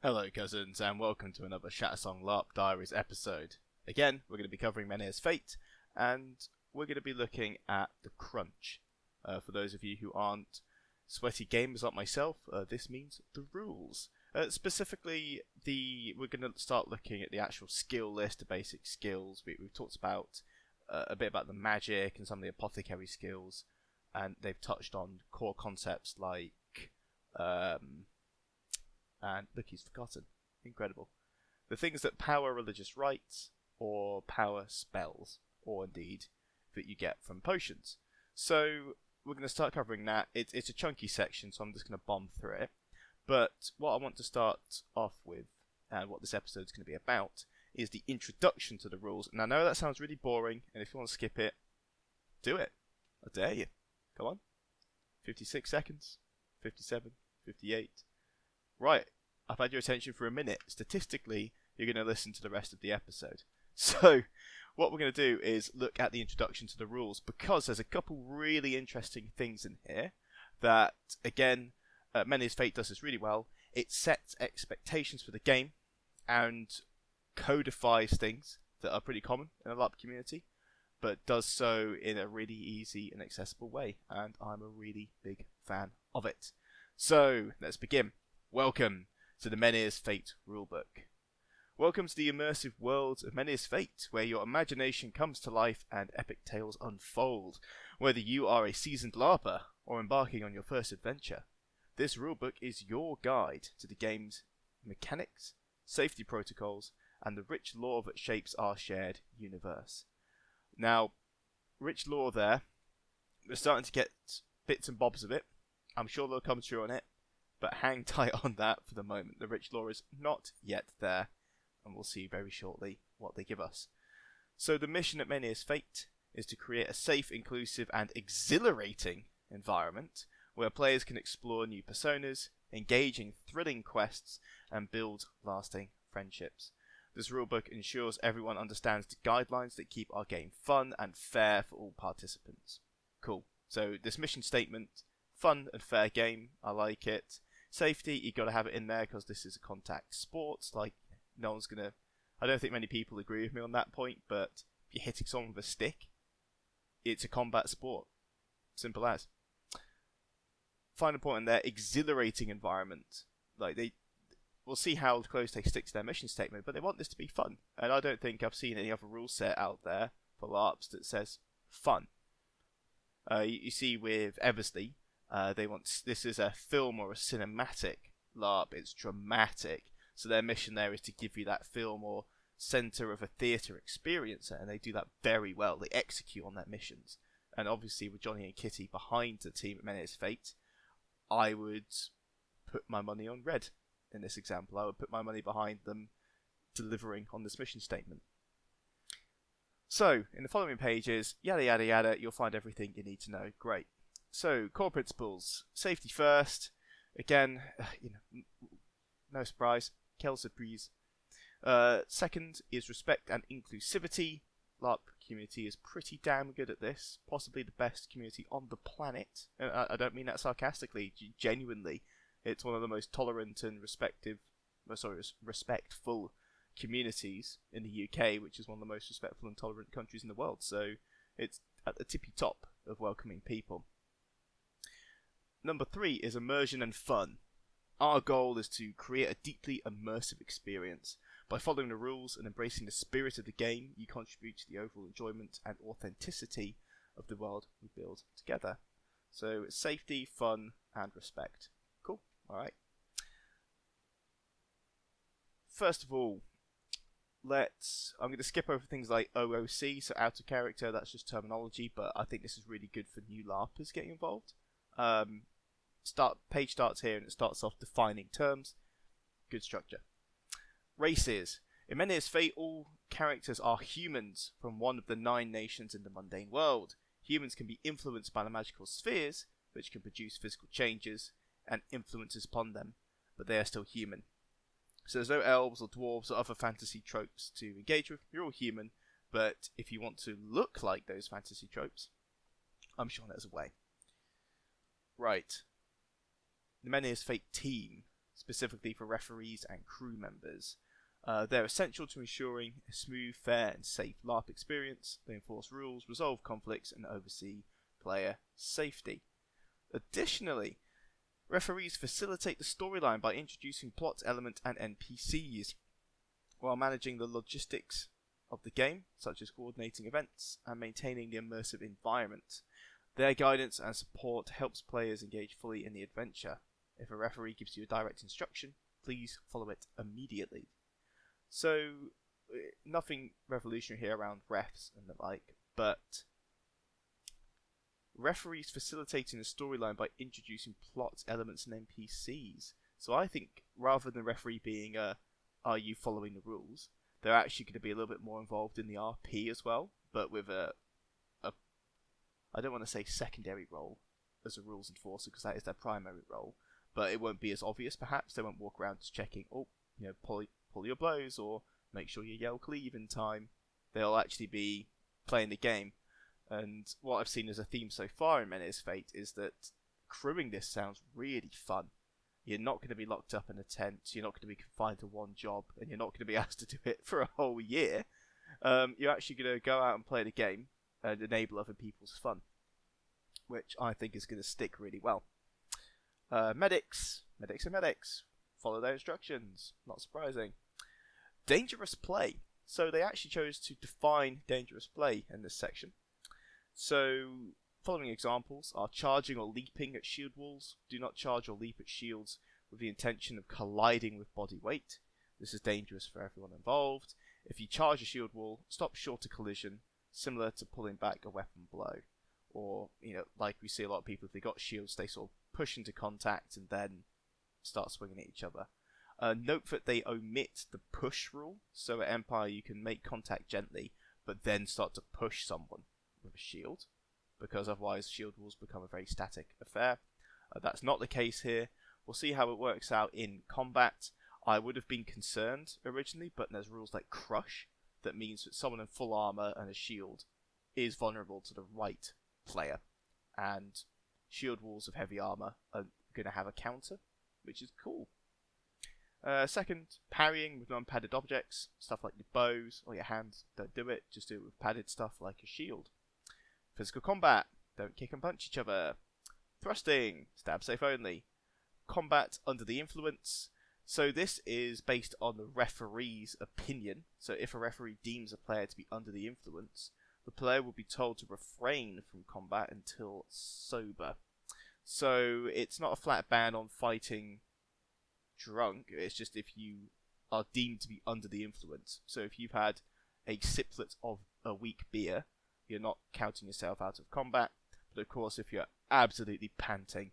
Hello cousins and welcome to another Shattersong LARP Diaries episode. Again, we're going to be covering Menhirs Fate and we're going to be looking at the crunch. For those of you who aren't sweaty gamers like myself, this means the rules. Specifically, we're going to start looking at the actual skill list, the basic skills. We've talked about a bit about the magic and some of the apothecary skills, and they've touched on core concepts like and look, he's forgotten. Incredible. The things that power religious rites, or power spells, or indeed that you get from potions. So we're going to start covering that. It's a chunky section, so I'm just going to bomb through it. But what I want to start off with, and what this episode is going to be about, is the introduction to the rules. And I know that sounds really boring, and if you want to skip it, do it. I dare you. Come on. 56 seconds. 57. 58. Right, I've had your attention for a minute. Statistically, you're going to listen to the rest of the episode. So, what we're going to do is look at the introduction to the rules, because there's a couple really interesting things in here that, again, Menhirs Fate does this really well. It sets expectations for the game and codifies things that are pretty common in the LARP community, but does so in a really easy and accessible way, and I'm a really big fan of it. So, let's begin. Welcome to the Menhirs Fate rulebook. Welcome to the immersive world of Menhirs Fate, where your imagination comes to life and epic tales unfold. Whether you are a seasoned LARPer or embarking on your first adventure, this rulebook is your guide to the game's mechanics, safety protocols, and the rich lore that shapes our shared universe. Now, rich lore there, we're starting to get bits and bobs of it. I'm sure they'll come true on it. But hang tight on that for the moment. The rich lore is not yet there, and we'll see very shortly what they give us. So the mission at Menhirs Fate is to create a safe, inclusive, and exhilarating environment where players can explore new personas, engage in thrilling quests, and build lasting friendships. This rulebook ensures everyone understands the guidelines that keep our game fun and fair for all participants. Cool. So this mission statement, fun and fair game, I like it. Safety, you got to have it in there because this is a contact sport. Like, no one's gonna. I don't think many people agree with me on that point, but if you're hitting someone with a stick, it's a combat sport. Simple as. Final point in there: exhilarating environment. Like we'll see how close they stick to their mission statement, but they want this to be fun, and I don't think I've seen any other rule set out there for LARPs that says fun. You see with Eversley. They want this is a film or a cinematic LARP. It's dramatic, so their mission there is to give you that film or center of a theatre experience, and they do that very well. They execute on their missions, and obviously with Johnny and Kitty behind the team at Menhirs Fate, I would put my money on Red in this example. I would put my money behind them delivering on this mission statement. So in the following pages, yada yada yada, you'll find everything you need to know. Great. So, core principles. Safety first. Again, no surprise. Quelle surprise. Second is respect and inclusivity. LARP community is pretty damn good at this. Possibly the best community on the planet. I don't mean that sarcastically. Genuinely. It's one of the most tolerant and respectful communities in the UK, which is one of the most respectful and tolerant countries in the world. So, it's at the tippy top of welcoming people. Number 3 is immersion and fun. Our goal is to create a deeply immersive experience. By following the rules and embracing the spirit of the game, you contribute to the overall enjoyment and authenticity of the world we build together. So, safety, fun, and respect. Cool. Alright. First of all, I'm going to skip over things like OOC, so out of character, that's just terminology, but I think this is really good for new LARPers getting involved. Page starts here and it starts off defining terms. Good structure. Races. In Menhirs Fate, all characters are humans from one of the 9 nations in the mundane world. Humans can be influenced by the magical spheres, which can produce physical changes and influences upon them, but they are still human. So there's no elves or dwarves or other fantasy tropes to engage with. You're all human, but if you want to look like those fantasy tropes, I'm sure there's a way. Right. The Menhirs Fate team. specifically for referees and crew members. They're essential to ensuring a smooth, fair, and safe LARP experience. They enforce rules, resolve conflicts, and oversee player safety. Additionally, referees facilitate the storyline by introducing plot elements and NPCs, while managing the logistics of the game, such as coordinating events and maintaining the immersive environment. Their guidance and support helps players engage fully in the adventure. If a referee gives you a direct instruction, please follow it immediately. So, nothing revolutionary here around refs and the like, but referees facilitating the storyline by introducing plot elements and NPCs. So I think rather than referee being are you following the rules, they're actually going to be a little bit more involved in the RP as well, but with a I don't want to say secondary role as a rules enforcer, because that is their primary role, but it won't be as obvious perhaps. They won't walk around just checking, pull your blows, or make sure you yell cleave in time. They'll actually be playing the game. And what I've seen as a theme so far in Menhirs Fate is that crewing this sounds really fun. You're not going to be locked up in a tent, you're not going to be confined to one job, and you're not going to be asked to do it for a whole year. You're actually going to go out and play the game and enable other people's fun, which I think is going to stick really well. Medics. Follow their instructions. Not surprising. Dangerous play. So they actually chose to define dangerous play in this section. So, following examples are charging or leaping at shield walls. Do not charge or leap at shields with the intention of colliding with body weight. This is dangerous for everyone involved. If you charge a shield wall, stop short of collision, similar to pulling back a weapon blow. Or, like we see a lot of people, if they got shields, they sort of push into contact and then start swinging at each other. Note that they omit the push rule, so at Empire you can make contact gently, but then start to push someone with a shield, because otherwise shield walls become a very static affair. That's not the case here. We'll see how it works out in combat. I would have been concerned originally, but there's rules like crush, that means that someone in full armor and a shield is vulnerable to the right player, and shield walls of heavy armor are going to have a counter, which is cool. Second, parrying with non-padded objects, stuff like your bows or your hands. Don't do it, just do it with padded stuff like a shield. Physical combat, don't kick and punch each other. Thrusting, stab safe only. Combat under the influence. So this is based on the referee's opinion. So if a referee deems a player to be under the influence, the player will be told to refrain from combat until sober. So it's not a flat ban on fighting drunk, it's just if you are deemed to be under the influence. So if you've had a siplet of a weak beer, you're not counting yourself out of combat. But of course, if you're absolutely panting,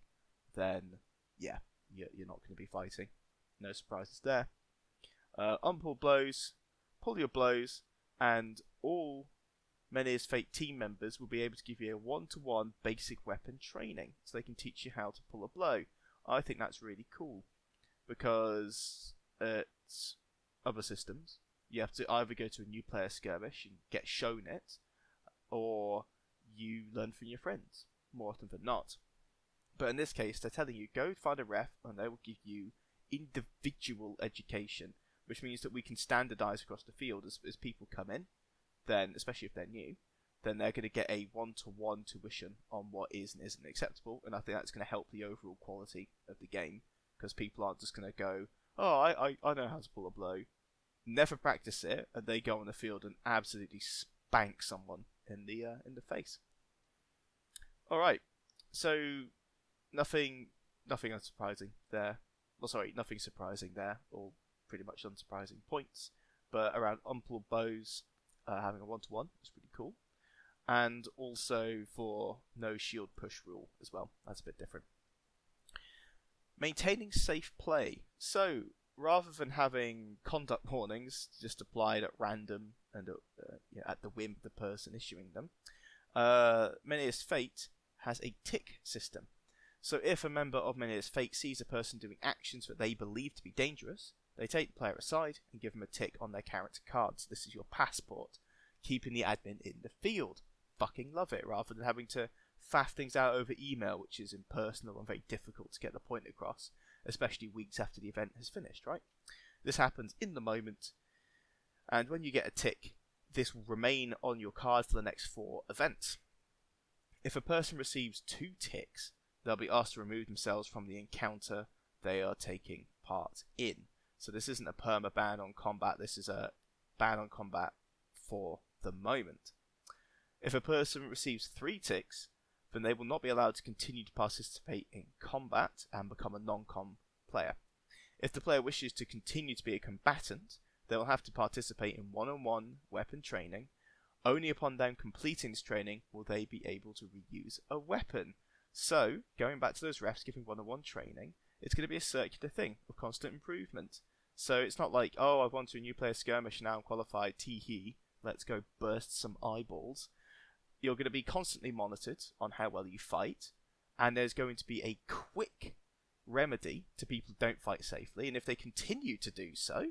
then yeah, you're not going to be fighting. No surprises there. Unpull blows, pull your blows, and all Menhirs Fate team members will be able to give you a one-to-one basic weapon training, so they can teach you how to pull a blow. I think that's really cool, because at other systems, you have to either go to a new player skirmish and get shown it, or you learn from your friends, more often than not. But in this case, they're telling you, go find a ref, and they will give you individual education, which means that we can standardize across the field as people come in. Then, especially if they're new, then they're going to get a one-to-one tuition on what is and isn't acceptable, and I think that's going to help the overall quality of the game, because people aren't just going to go, oh, I know how to pull a blow, never practice it, and they go on the field and absolutely spank someone in the face. All right, so nothing unsurprising there. Well, sorry, nothing surprising there, or pretty much unsurprising points. But around unpulled bows, having a one-to-one is pretty cool, and also for no shield push rule as well. That's a bit different. Maintaining safe play. So rather than having conduct warnings just applied at random and at the whim of the person issuing them, Menhirs Fate has a tick system. So if a member of Menhirs Fate sees a person doing actions that they believe to be dangerous, they take the player aside and give them a tick on their character cards. This is your passport, keeping the admin in the field. Fucking love it, rather than having to faff things out over email, which is impersonal and very difficult to get the point across. especially weeks after the event has finished, right? This happens in the moment, and when you get a tick, this will remain on your card for the next 4 events. If a person receives 2 ticks, they'll be asked to remove themselves from the encounter they are taking part in. So this isn't a perma ban on combat, this is a ban on combat for the moment. If a person receives 3 ticks, then they will not be allowed to continue to participate in combat and become a non-com player. If the player wishes to continue to be a combatant, they will have to participate in one-on-one weapon training. Only upon them completing this training will they be able to reuse a weapon. So, going back to those refs giving one-on-one training, it's going to be a circular thing of constant improvement. So it's not like, oh, I've gone to a new player skirmish and now I'm qualified, tee-hee, let's go burst some eyeballs. You're going to be constantly monitored on how well you fight, and there's going to be a quick remedy to people who don't fight safely, and if they continue to do so,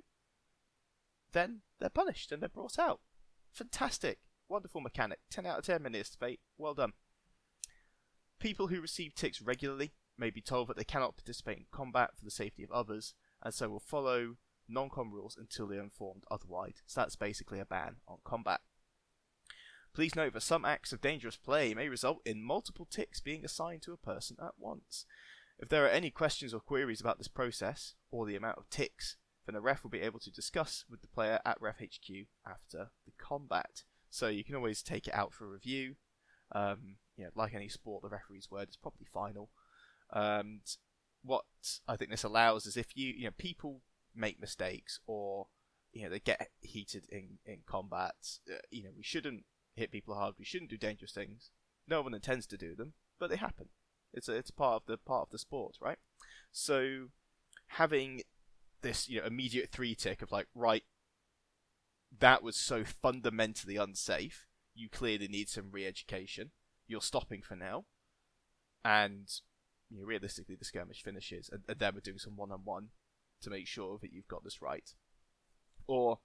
then they're punished and they're brought out. Fantastic. Wonderful mechanic. 10 out of 10 Menhirs Fate. Well done. People who receive ticks regularly may be told that they cannot participate in combat for the safety of others, and so will follow non-com rules until they are informed otherwise. So that's basically a ban on combat. Please note that some acts of dangerous play may result in multiple ticks being assigned to a person at once. If there are any questions or queries about this process, or the amount of ticks, then a ref will be able to discuss with the player at Ref HQ after the combat. So you can always take it out for review. Like any sport, the referee's word is probably final. And what I think this allows is if people make mistakes or they get heated in combat, we shouldn't hit people hard, we shouldn't do dangerous things. No one intends to do them, but they happen. It's a part of the sport, right? So having this immediate 3 tick of like, right, that was so fundamentally unsafe, you clearly need some re-education, you're stopping for now, and realistically the skirmish finishes, and then we're doing some one-on-one to make sure that you've got this right. Or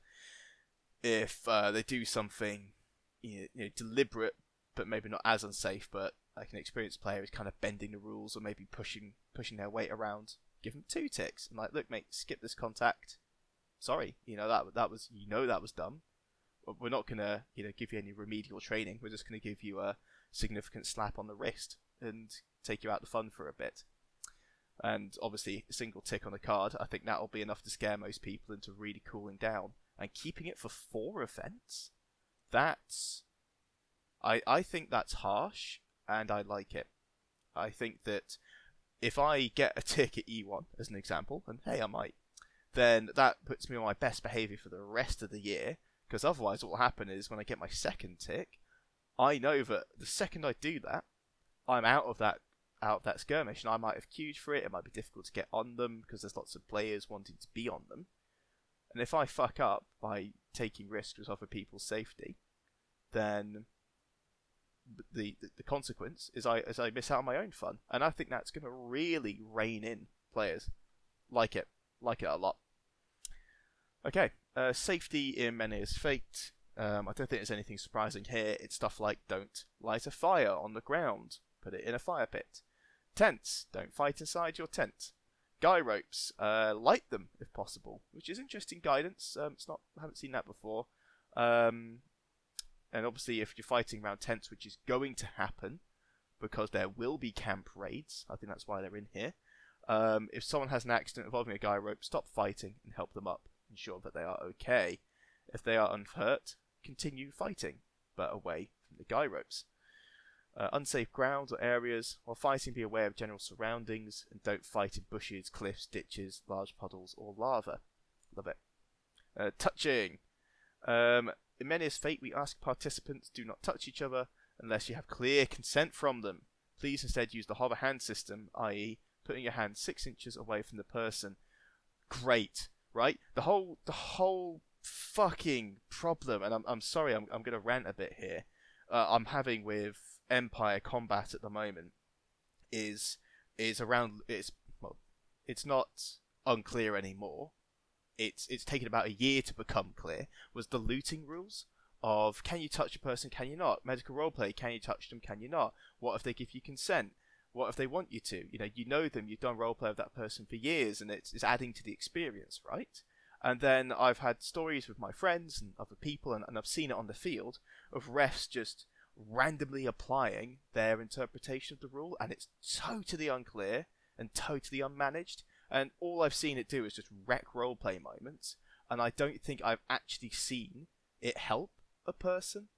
if they do something deliberate but maybe not as unsafe, but like an experienced player is kind of bending the rules or maybe pushing their weight around, give them 2 ticks and like, look mate, skip this contact, sorry, that was dumb. We're not gonna give you any remedial training, we're just gonna give you a significant slap on the wrist and take you out the fun for a bit. And obviously a single tick on a card, I think that'll be enough to scare most people into really cooling down. And keeping it for 4 events, I think that's harsh, and I like it. I think that if I get a tick at E1 as an example, and hey, I might, then that puts me on my best behaviour for the rest of the year, because otherwise what will happen is when I get my second tick, I know that the second I do that, I'm out of that skirmish, and I might have queued for it. It might be difficult to get on them because there's lots of players wanting to be on them. And if I fuck up by taking risks with other people's safety, then the consequence is I miss out on my own fun. And I think that's going to really rein in players. Like it a lot. Okay, safety in Menhirs Fate. I don't think there's anything surprising here. It's stuff like don't light a fire on the ground, put it in a fire pit. Tents, don't fight inside your tent. Guy ropes, light them if possible, which is interesting guidance. I haven't seen that before. And obviously if you're fighting around tents, which is going to happen because there will be camp raids, I think that's why they're in here. If someone has an accident involving a guy rope, stop fighting and help them up. Ensure that they are okay. If they are unhurt, continue fighting, but away from the guy ropes. Unsafe grounds or areas. While fighting, be aware of general surroundings and don't fight in bushes, cliffs, ditches, large puddles, or lava. Love it. Touching. In Menhirs Fate, we ask participants do not touch each other unless you have clear consent from them. Please instead use the hover hand system, i.e. putting your hand 6 inches away from the person. Great, right? The whole fucking problem, and I'm sorry, I'm going to rant a bit here. I'm having with Empire combat at the moment is around. It's not unclear anymore. It's taken about a year to become clear. Was the looting rules of can you touch a person, can you not? Medical roleplay, can you touch them, can you not? What if they give you consent? What if they want you to? You know them, you've done roleplay with that person for years, and it's adding to the experience, right? And then I've had stories with my friends and other people, and I've seen it on the field, of refs just randomly applying their interpretation of the rule, and it's totally unclear and totally unmanaged, and all I've seen it do is just wreck roleplay moments, and I don't think I've actually seen it help a person.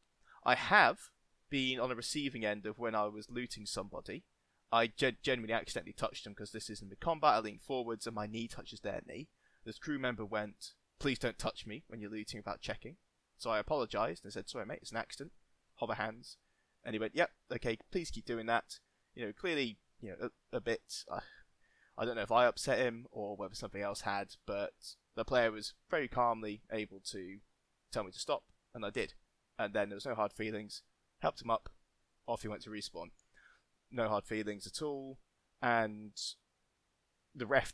I have been on the receiving end of when I was looting somebody. I genuinely accidentally touched them because this is in the combat. I leaned forwards and my knee touches their knee. This crew member went, "Please don't touch me when you're looting without checking." So I apologised and said, "Sorry mate, it's an accident. Hover hands." And he went, "Yep, okay, please keep doing that." Clearly, a bit, I don't know if I upset him or whether something else had, but the player was very calmly able to tell me to stop, and I did. And then there was no hard feelings. Helped him up, off he went to respawn. No hard feelings at all, and the refs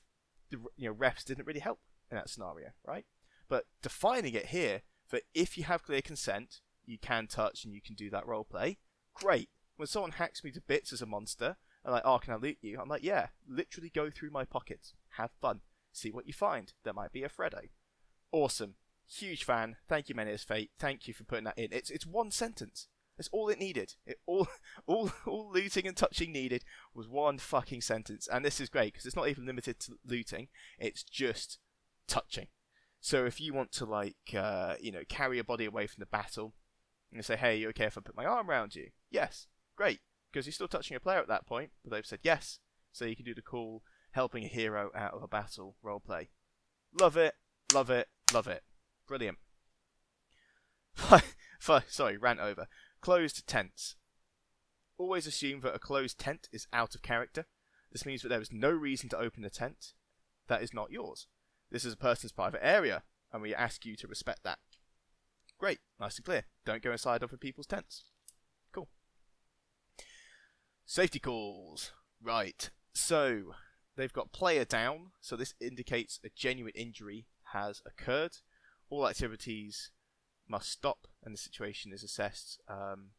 didn't really help in that scenario, right? But defining it here, that if you have clear consent, you can touch and you can do that roleplay, great. When someone hacks me to bits as a monster, and like, "Oh, can I loot you?" I'm like, "Yeah, literally go through my pockets, have fun, see what you find. There might be a Freddo." Awesome. Huge fan. Thank you, Menhirs Fate. Thank you for putting that in. It's one sentence. That's all it needed. All looting and touching needed was one fucking sentence. And this is great because it's not even limited to looting. It's just touching. So if you want to carry a body away from the battle and say, "Hey, you okay if I put my arm around you?" Yes, great, because you're still touching a player at that point, but they've said yes. So you can do the cool helping a hero out of a battle roleplay. Love it, love it, love it. Brilliant. Sorry, rant over. Closed tents. Always assume that a closed tent is out of character. This means that there is no reason to open a tent that is not yours. This is a person's private area, and we ask you to respect that. Great, nice and clear. Don't go inside other people's tents. Cool. Safety calls. Right, so they've got player down, so this indicates a genuine injury has occurred. All activities must stop and the situation is assessed,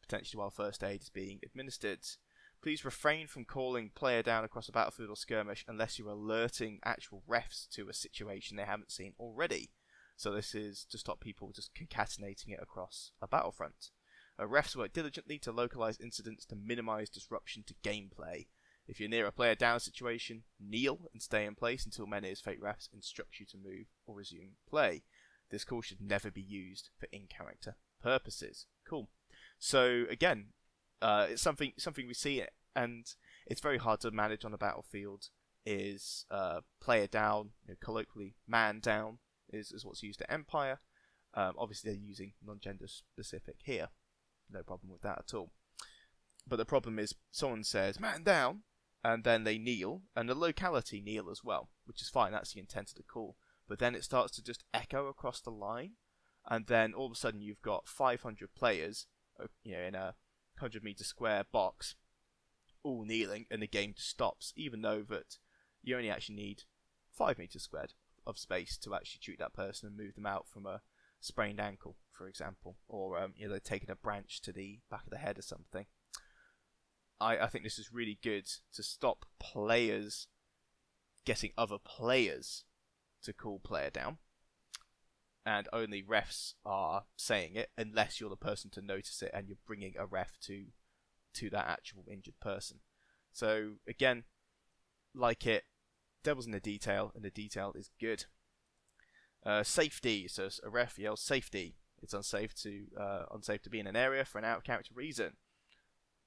potentially while first aid is being administered. Please refrain from calling player down across a battlefield or skirmish unless you're alerting actual refs to a situation they haven't seen already. So this is to stop people just concatenating it across a battlefront. Refs work diligently to localize incidents to minimize disruption to gameplay. If you're near a player down situation, kneel and stay in place until Menhirs Fate refs instruct you to move or resume play. This call should never be used for in-character purposes. Cool. So again, it's something we see, and it's very hard to manage on a battlefield. Is player down, colloquially man down, is what's used at Empire. Obviously they're using non-gender specific here. No problem with that at all. But the problem is someone says man down, and then they kneel, and the locality kneel as well, which is fine. That's the intent of the call. But then it starts to just echo across the line, and then all of a sudden you've got 500 players, in a 100-meter square box, all kneeling, and the game just stops, even though that you only actually need 5 meters squared of space to actually treat that person and move them out from a sprained ankle, for example, or they're taking a branch to the back of the head or something. I think this is really good to stop players getting other players to call player down, and only refs are saying it unless you're the person to notice it and you're bringing a ref to that actual injured person. So again, like it, devil's in the detail, and the detail is good. Safety. So a ref yells safety. It's unsafe to be in an area for an out of character reason.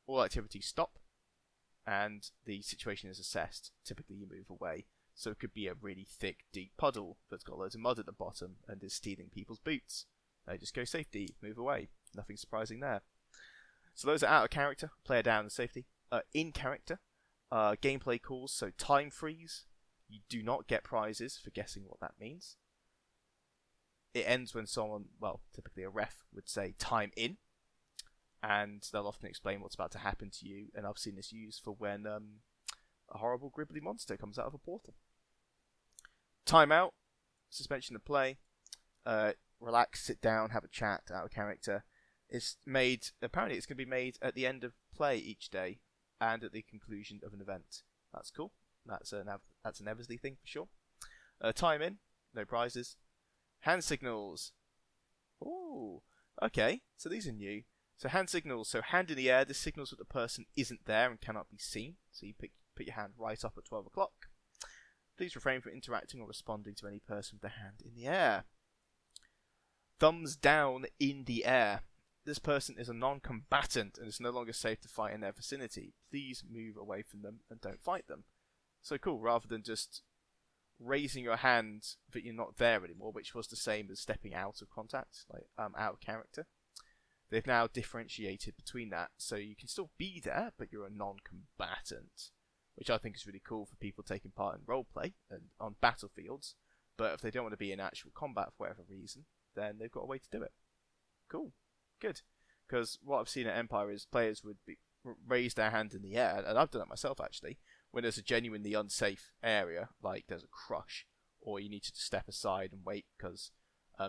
All activities stop, and the situation is assessed. Typically, you move away. So it could be a really thick, deep puddle that's got loads of mud at the bottom and is stealing people's boots. They just go safety, move away. Nothing surprising there. So those are out of character, player down and safety. In character, gameplay calls, so time freeze. You do not get prizes for guessing what that means. It ends when someone, typically a ref, would say time in, and they'll often explain what's about to happen to you, and I've seen this used for when a horrible gribbly monster comes out of a portal. Timeout, suspension of play, relax, sit down, have a chat, out of character. Apparently it's going to be made at the end of play each day, and at the conclusion of an event. That's cool. That's an Eversley thing for sure. Time in, no prizes. Hand signals. Ooh, okay, so these are new. So hand signals, so hand in the air, this signals that the person isn't there and cannot be seen. So you put your hand right up at 12 o'clock. Please refrain from interacting or responding to any person with their hand in the air. Thumbs down in the air. This person is a non-combatant and is no longer safe to fight in their vicinity. Please move away from them and don't fight them. So cool, rather than just raising your hand but you're not there anymore, which was the same as stepping out of contact, like out of character. They've now differentiated between that, so you can still be there, but you're a non-combatant, which I think is really cool for people taking part in roleplay and on battlefields. But if they don't want to be in actual combat for whatever reason, then they've got a way to do it. Cool, good. Because what I've seen at Empire is players would raise their hand in the air, and I've done it myself actually, when there's a genuinely unsafe area, like there's a crush, or you need to step aside and wait because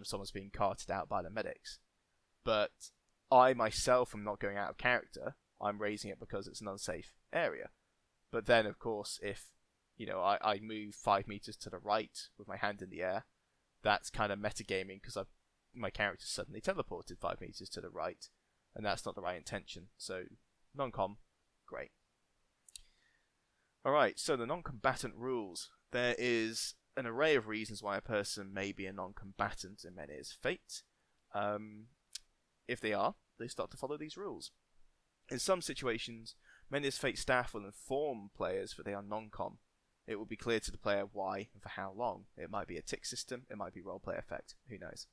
someone's being carted out by the medics. But I myself am not going out of character. I'm raising it because it's an unsafe area. But then, of course, if I move 5 meters to the right with my hand in the air, that's kind of metagaming because my character suddenly teleported 5 meters to the right, and that's not the right intention. So, non-com, great. Alright, so the non-combatant rules. There is an array of reasons why a person may be a non-combatant in Menhirs Fate. If they are, they start to follow these rules. In some situations, Menhirs Fate staff will inform players that they are non-com. It will be clear to the player why and for how long. It might be a tick system, it might be roleplay effect, who knows.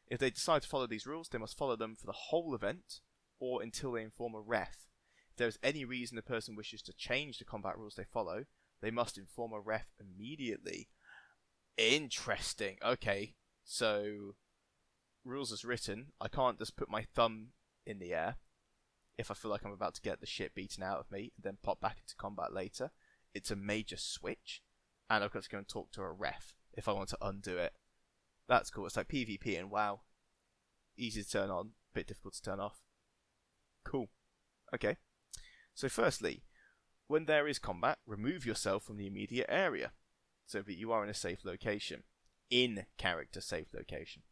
If they decide to follow these rules, they must follow them for the whole event, or until they inform a ref. If there is any reason the person wishes to change the combat rules they follow, they must inform a ref immediately. Interesting. Okay, so rules as written, I can't just put my thumb in the air if I feel like I'm about to get the shit beaten out of me and then pop back into combat later. It's a major switch, and I've got to go and talk to a ref if I want to undo it. That's cool. It's like PvP and WoW. Easy to turn on, bit difficult to turn off. Cool. Okay. So firstly, when there is combat, remove yourself from the immediate area so that you are in a safe location. In character safe location.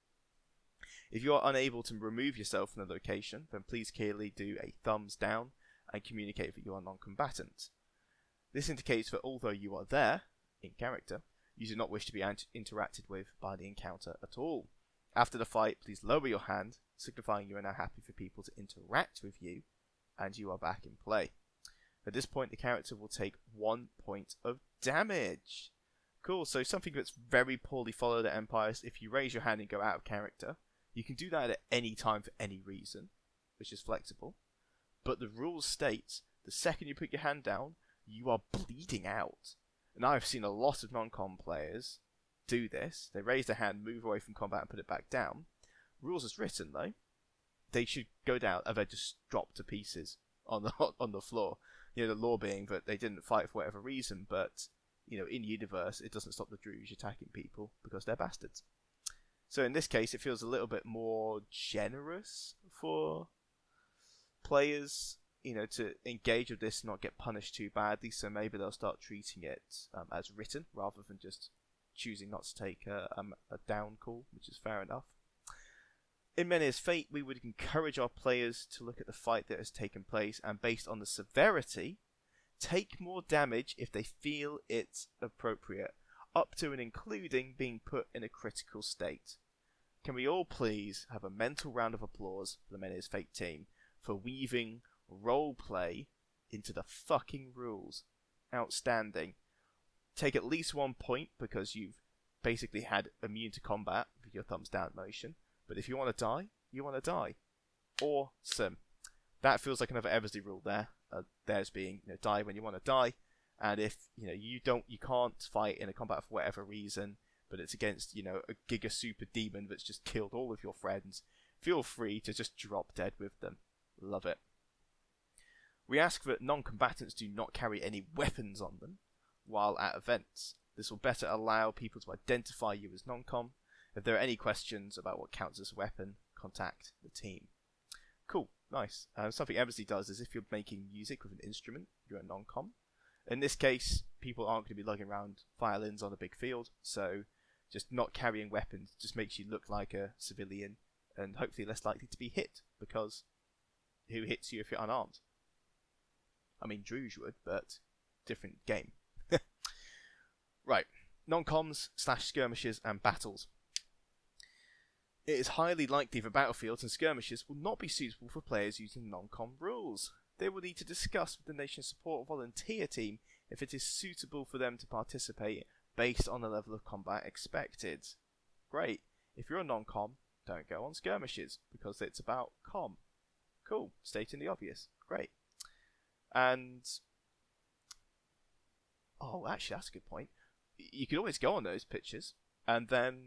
If you are unable to remove yourself from the location, then please clearly do a thumbs down and communicate that you are non-combatant. This indicates that although you are there, in character, you do not wish to be interacted with by the encounter at all. After the fight, please lower your hand, signifying you are now happy for people to interact with you, and you are back in play. At this point, the character will take 1 point of damage. Cool, so something that's very poorly followed at Empires, if you raise your hand and go out of character, you can do that at any time for any reason, which is flexible. But the rules state, the second you put your hand down, you are bleeding out. And I've seen a lot of non-com players do this. They raise their hand, move away from combat and put it back down. Rules as written though, they should go down and they just drop to pieces on the floor. The law being that they didn't fight for whatever reason, but in universe it doesn't stop the Druge attacking people because they're bastards. So in this case, it feels a little bit more generous for players, to engage with this and not get punished too badly. So maybe they'll start treating it as written rather than just choosing not to take a down call, which is fair enough. In Menhirs Fate, we would encourage our players to look at the fight that has taken place and based on the severity, take more damage if they feel it's appropriate, up to and including being put in a critical state. Can we all please have a mental round of applause for the Menhirs Fate team for weaving roleplay into the fucking rules? Outstanding. Take at least 1 point because you've basically had immune to combat with your thumbs down motion. But if you want to die, you want to die. Awesome. That feels like another Eversley rule there. Theirs being die when you want to die. And if you can't fight in a combat for whatever reason, but it's against a giga super demon that's just killed all of your friends, feel free to just drop dead with them. Love it. We ask that non-combatants do not carry any weapons on them while at events. This will better allow people to identify you as non-com. If there are any questions about what counts as a weapon, contact the team. Cool, nice. Something Embassy does is if you're making music with an instrument, you're a non-com. In this case, people aren't going to be lugging around violins on a big field, so just not carrying weapons just makes you look like a civilian and hopefully less likely to be hit, because who hits you if you're unarmed? I mean, Druge would, but different game. Right, non-coms / skirmishes and battles. It is highly likely that battlefields and skirmishes will not be suitable for players using non-com rules. They will need to discuss with the nation's support volunteer team if it is suitable for them to participate based on the level of combat expected. Great. If you're a non-com, don't go on skirmishes, because it's about com. Cool. Stating the obvious. Great. And... oh, actually, that's a good point. You could always go on those pitches and then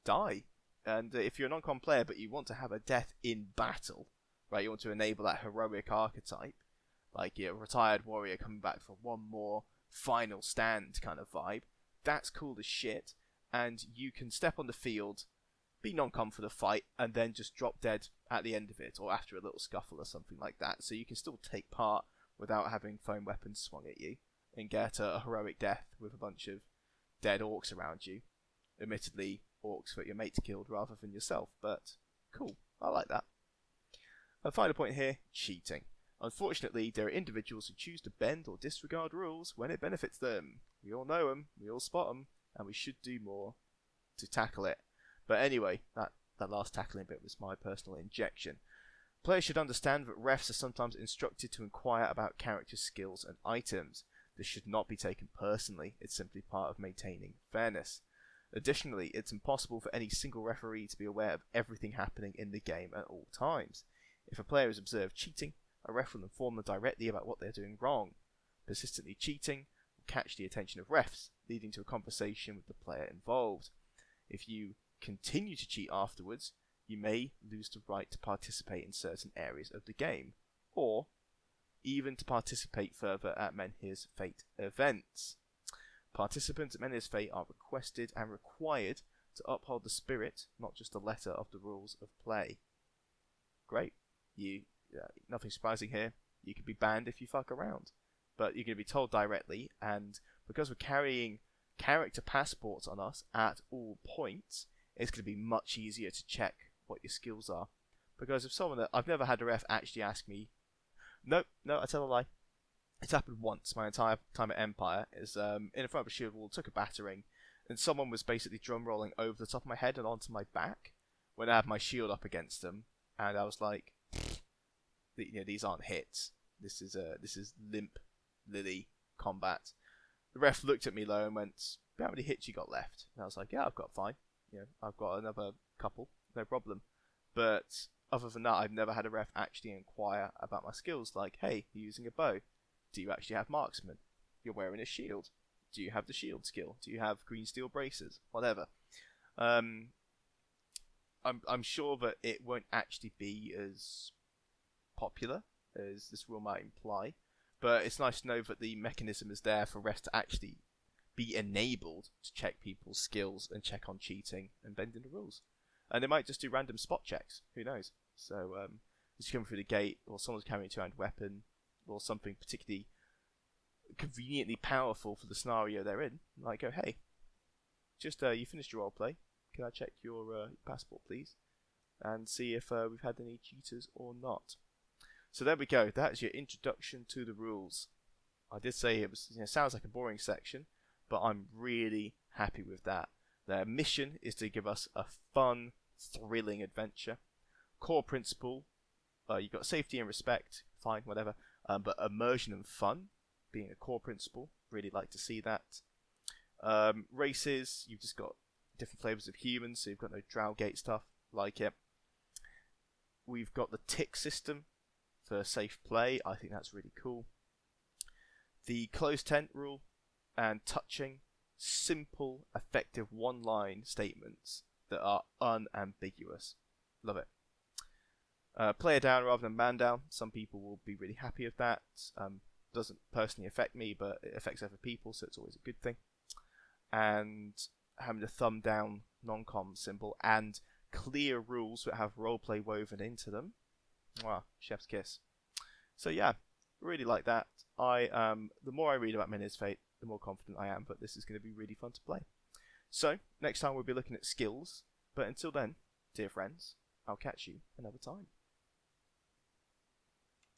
die. And if you're a non-com player but you want to have a death in battle, right, you want to enable that heroic archetype, like a retired warrior coming back for one more final stand kind of vibe, that's cool as shit. And you can step on the field, be non-com for the fight, and then just drop dead at the end of it, or after a little scuffle or something like that. So you can still take part without having foam weapons swung at you, and get a heroic death with a bunch of dead orcs around you. Admittedly, orcs that your mates killed rather than yourself, but cool, I like that. A final point here, cheating. Unfortunately, there are individuals who choose to bend or disregard rules when it benefits them. We all know them, we all spot them, and we should do more to tackle it. But anyway, that last tackling bit was my personal injection. Players should understand that refs are sometimes instructed to inquire about character skills and items. This should not be taken personally, it's simply part of maintaining fairness. Additionally, it's impossible for any single referee to be aware of everything happening in the game at all times. If a player is observed cheating, a ref will inform them directly about what they're doing wrong. Persistently cheating will catch the attention of refs, leading to a conversation with the player involved. If you continue to cheat afterwards, you may lose the right to participate in certain areas of the game, or even to participate further at Menhirs Fate events. Participants at Menhirs Fate are requested and required to uphold the spirit, not just the letter, of the rules of play. Great. Nothing surprising here. You could be banned if you fuck around, but you're going to be told directly, and because we're carrying character passports on us at all points, it's going to be much easier to check what your skills are. Because if someone that I've never had a ref actually ask me, no, I tell a lie. It's happened once my entire time at Empire. Is in front of a shield wall, took a battering, and someone was basically drum rolling over the top of my head and onto my back when I had my shield up against them, and I was like, these aren't hits. This is limp lily combat. The ref looked at me low and went, "How many hits you got left?" And I was like, "Yeah, I've got 5. I've got another couple, no problem." But other than that, I've never had a ref actually inquire about my skills. Like, hey, you're using a bow. Do you actually have marksman? You're wearing a shield. Do you have the shield skill? Do you have green steel braces? Whatever. I'm sure that it won't actually be as popular as this rule might imply, but it's nice to know that the mechanism is there for refs to actually be enabled to check people's skills and check on cheating and bending the rules. And they might just do random spot checks. Who knows? So, just coming through the gate, or someone's carrying a two-hand weapon, or something particularly conveniently powerful for the scenario they're in, might go, "Hey, just you finished your roleplay. Can I check your passport, please, and see if we've had any cheaters or not?" So there we go. That's your introduction to the rules. I did say it was sounds like a boring section, but I'm really happy with that. Their mission is to give us a fun, thrilling adventure. Core principle, you've got safety and respect, fine, whatever, but immersion and fun being a core principle, really like to see that. Races, you've just got different flavours of humans, so you've got no Drowgate stuff, like it. We've got the tick system for safe play, I think that's really cool. The closed tent rule and touching, simple, effective one-line statements that are unambiguous. Love it. Player down rather than man down. Some people will be really happy with that. Doesn't personally affect me, but it affects other people, so it's always a good thing. And having the thumb down non-com symbol and clear rules that have roleplay woven into them. Wow, chef's kiss. So yeah, really like that. The more I read about Menhirs Fate, the more confident I am, but this is going to be really fun to play. So, next time we'll be looking at skills, but until then, dear friends, I'll catch you another time.